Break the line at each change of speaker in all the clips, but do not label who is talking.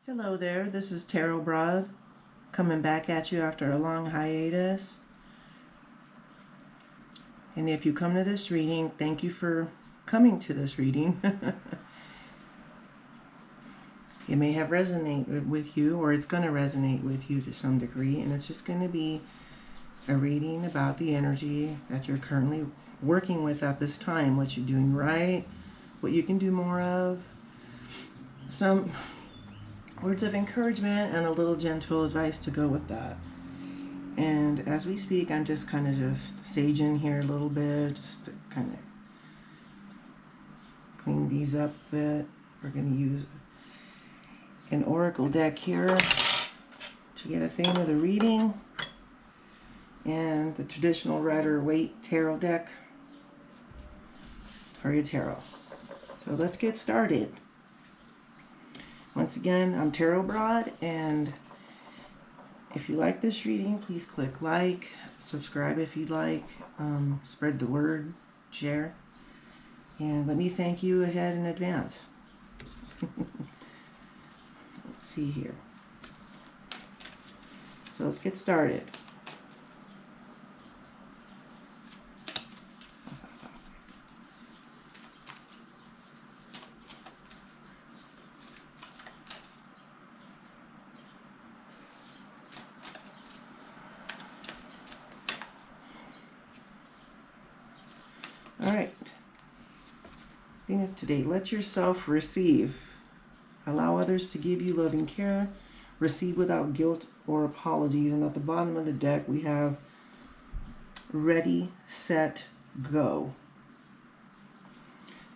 Hello there, this is TarotBroad coming back at you after a long hiatus. And if you come to this reading, thank you for coming to this reading. It may have resonated with you, or it's going to resonate with you to some degree, and it's just going to be a reading about the energy that you're currently working with at this time, what you're doing right, what you can do more of, some words of encouragement, and a little gentle advice to go with that. And as we speak, I'm just kind of just saging here a little bit, just to kind of clean these up a bit. We're going to use an oracle deck here to get a theme of the reading, and the traditional Rider-Waite tarot deck for your tarot. So let's get started. Once again, I'm TarotBroad, and if you like this reading, please click like, subscribe if you'd like, spread the word, share, and let me thank you ahead in advance. Let's see here. So let's get started. All right. Theme of today: let yourself receive. Allow others to give you loving care. Receive without guilt or apologies. And at the bottom of the deck, we have ready, set, go.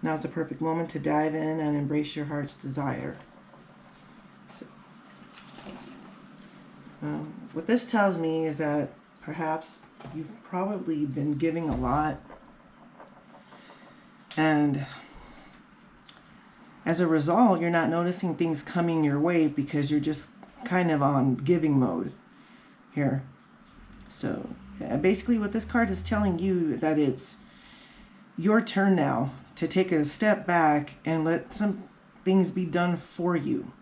Now it's a perfect moment to dive in and embrace your heart's desire. So, what this tells me is that perhaps you've probably been giving a lot, and as a result, you're not noticing things coming your way because you're just kind of on giving mode here. So basically what this card is telling you, that it's your turn now to take a step back and let some things be done for you.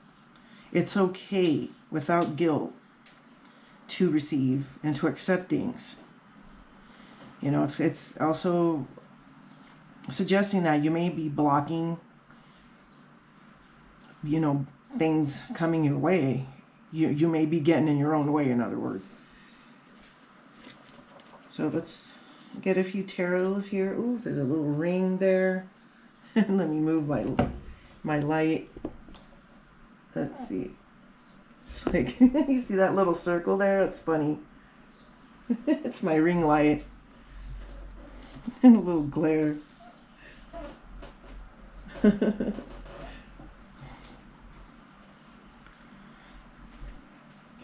It's okay without guilt to receive and to accept things. You know, it's also suggesting that you may be blocking, things coming your way. You may be getting in your own way, in other words. So let's get a few tarots here. Ooh, there's a little ring there. Let me move my light. Let's see. It's like, you see that little circle there? It's funny. It's my ring light. And a little glare.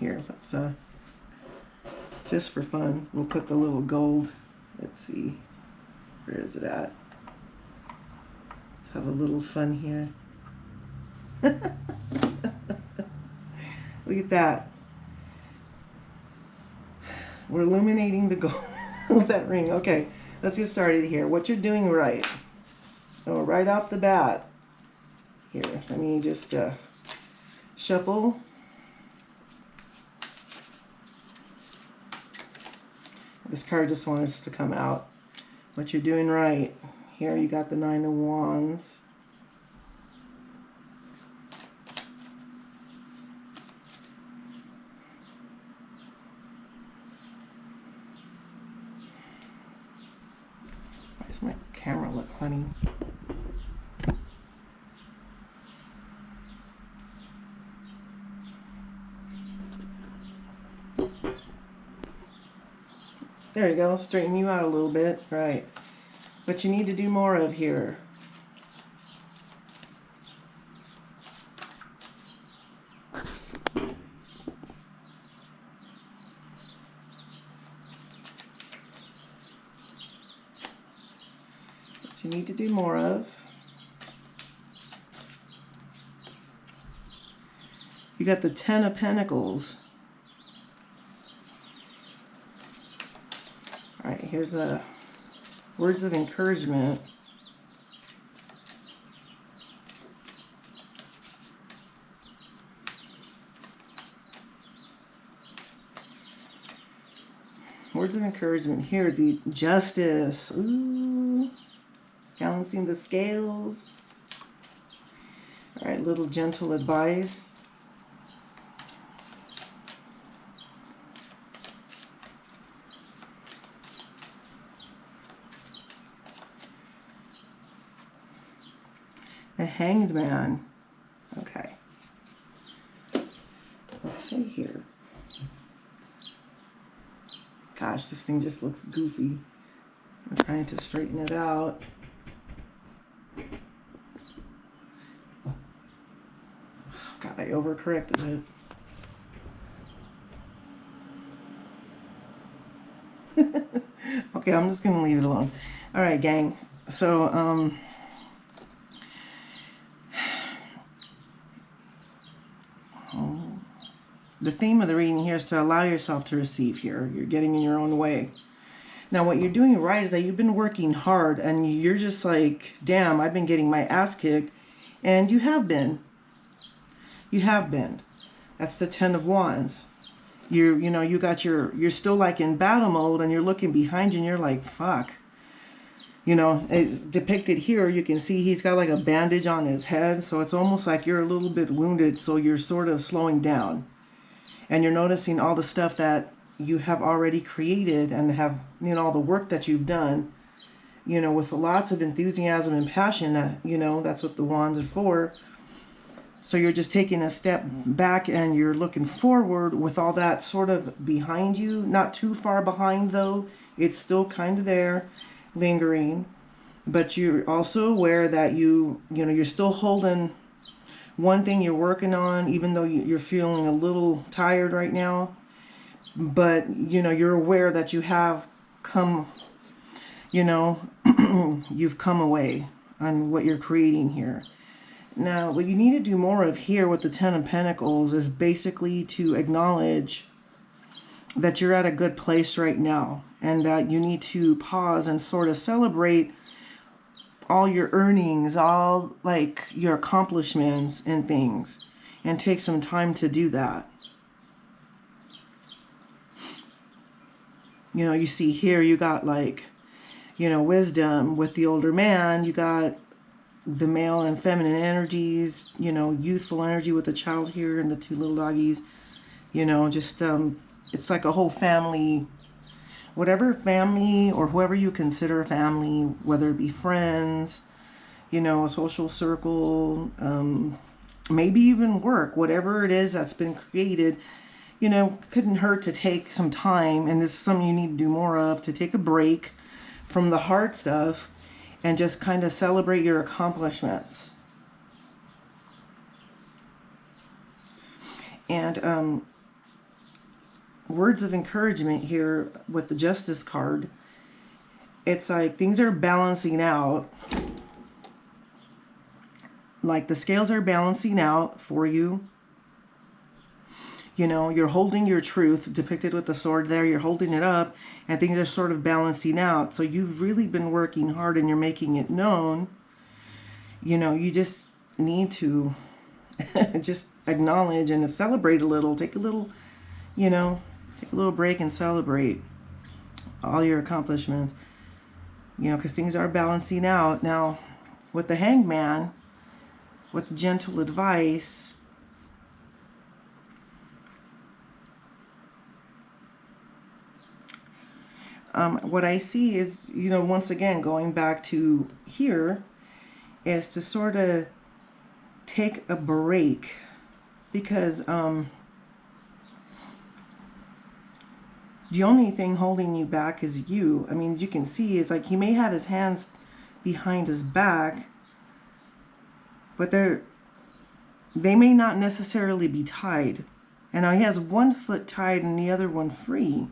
Here, let's just for fun, we'll put the little gold. Let's see, where is it at? Let's have a little fun here. Look at that. We're illuminating the gold of that ring. Okay, let's get started here. What you're doing right. Oh, right off the bat. Here, let me just shuffle. This card just wants to come out. What you're doing right. Here you got the Nine of Wands. Why does my camera look funny? There you go, straighten you out a little bit, right. What you need to do more of here. What you need to do more of. You got the Ten of Pentacles. All right, here's a words of encouragement. words of encouragement here. The Justice. Ooh. Balancing the scales. All right, little gentle advice. The Hanged Man. Okay. Okay, here. Gosh, this thing just looks goofy. I'm trying to straighten it out. God, I overcorrected it. Okay, I'm just gonna leave it alone. All right, gang. So, the theme of the reading here is to allow yourself to receive here. You're getting in your own way. Now, what you're doing right is that you've been working hard and you're just like, damn, I've been getting my ass kicked. And you have been. You have been. That's the 10 of Wands. You're still like in battle mode and you're looking behind you and you're like, fuck. You know, it's depicted here. You can see he's got like a bandage on his head. So it's almost like you're a little bit wounded. So you're sort of slowing down. And you're noticing all the stuff that you have already created and have, you know, all the work that you've done, you know, with lots of enthusiasm and passion. That, you know, that's what the Wands are for. So you're just taking a step back and you're looking forward with all that sort of behind you. Not too far behind, though. It's still kind of there, lingering. But you're also aware that you're still holding one thing you're working on, even though you're feeling a little tired right now. But, you know, you're aware that you have come, you know, you've come away on what you're creating here. Now, what you need to do more of here with the 10 of Pentacles is basically to acknowledge that you're at a good place right now and that you need to pause and sort of celebrate all your earnings, all like your accomplishments and things, and take some time to do that. You know, you see here, you got like, you know, wisdom with the older man. You got the male and feminine energies, you know, youthful energy with the child here and the two little doggies. You know, just, it's like a whole family, whatever family or whoever you consider family, whether it be friends, you know, a social circle, maybe even work, whatever it is that's been created, you know, couldn't hurt to take some time. And this is something you need to do more of, to take a break from the hard stuff and just kind of celebrate your accomplishments. And words of encouragement here with the Justice card. It's like things are balancing out. Like the scales are balancing out for you. You know, you're holding your truth, depicted with the sword there. You're holding it up and things are sort of balancing out. So you've really been working hard and you're making it known. You know, you just need to just acknowledge and celebrate a little. Take a little, you know, take a little break and celebrate all your accomplishments. You know, because things are balancing out. Now, with the Hanged Man, with gentle advice, what I see is, you know, once again, going back to here, is to sort of take a break because the only thing holding you back is you. I mean, you can see it's like he may have his hands behind his back, but they may not necessarily be tied. And now he has one foot tied and the other one free.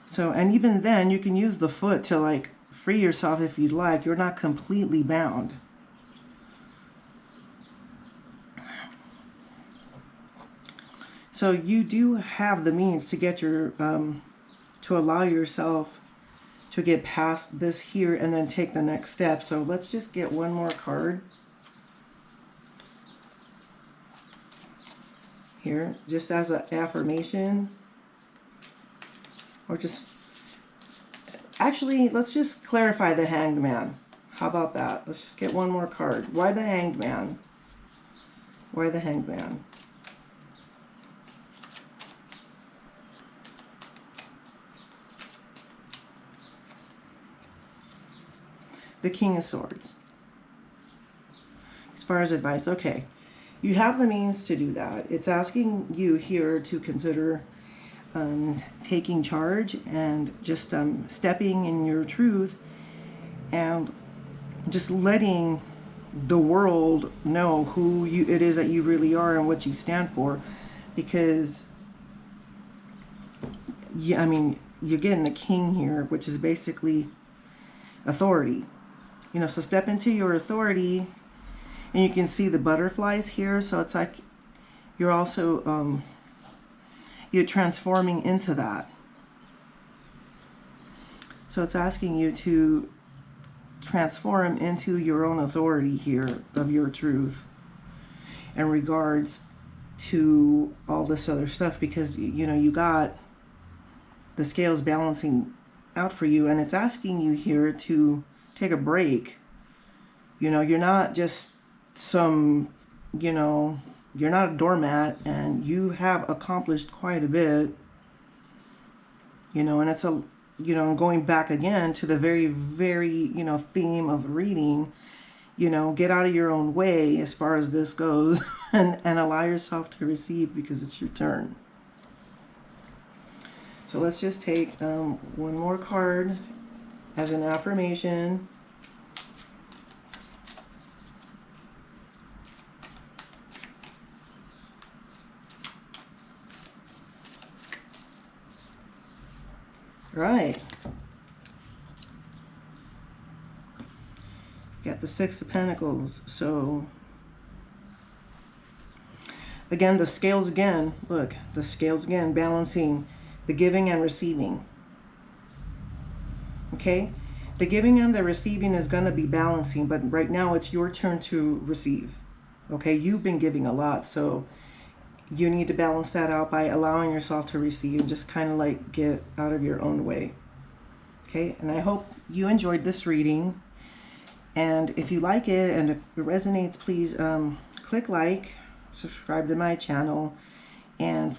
So, and even then, you can use the foot to like free yourself if you'd like. You're not completely bound. So you do have the means to get your, to allow yourself to get past this here and then take the next step. So let's just get one more card. here, just as an affirmation, or just, actually, let's just clarify the Hanged Man. How about that? Let's just get one more card. Why the Hanged Man? Why the Hanged Man? The King of Swords. As far as advice, okay. You have the means to do that. It's asking you here to consider taking charge and just stepping in your truth and just letting the world know who it is that you really are and what you stand for. Because, yeah, I mean, you're getting the king here, which is basically authority. You know, so step into your authority, and you can see the butterflies here. So it's like you're also you're transforming into that. So it's asking you to transform into your own authority here of your truth in regards to all this other stuff, because you know you got the scales balancing out for you, and it's asking you here to take a break. You know, you're not just some, you know, you're not a doormat, and you have accomplished quite a bit, you know, and it's a, you know, going back again to the very, very, you know, theme of reading, you know, get out of your own way as far as this goes and allow yourself to receive, because it's your turn. So let's just take one more card as an affirmation. Right. Got the Six of Pentacles. So again, the scales again. Look, the scales again, balancing the giving and receiving. Okay? The giving and the receiving is going to be balancing, but right now it's your turn to receive. Okay? You've been giving a lot, so you need to balance that out by allowing yourself to receive, and just kind of like get out of your own way. Okay? And I hope you enjoyed this reading. And if you like it and if it resonates, please click like, subscribe to my channel. And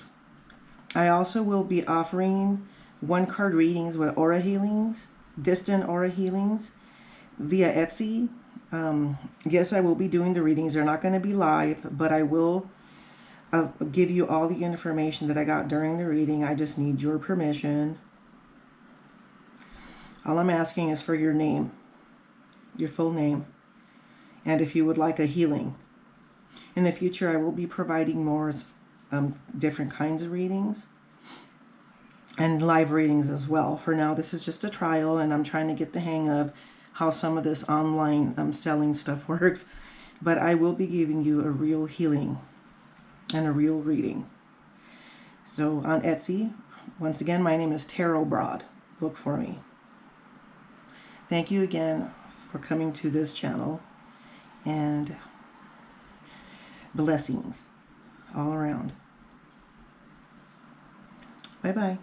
I also will be offering one-card readings with aura healings, distant aura healings via Etsy. Yes, I will be doing the readings. They're not going to be live, but I will give you all the information that I got during the reading. I just need your permission. All I'm asking is for your name, your full name, and if you would like a healing. In the future, I will be providing more different kinds of readings and live readings as well. For now, this is just a trial, and I'm trying to get the hang of how some of this online selling stuff works. But I will be giving you a real healing and a real reading. So on Etsy, once again, my name is TarotBroad. Look for me. Thank you again for coming to this channel, and blessings all around. Bye-bye.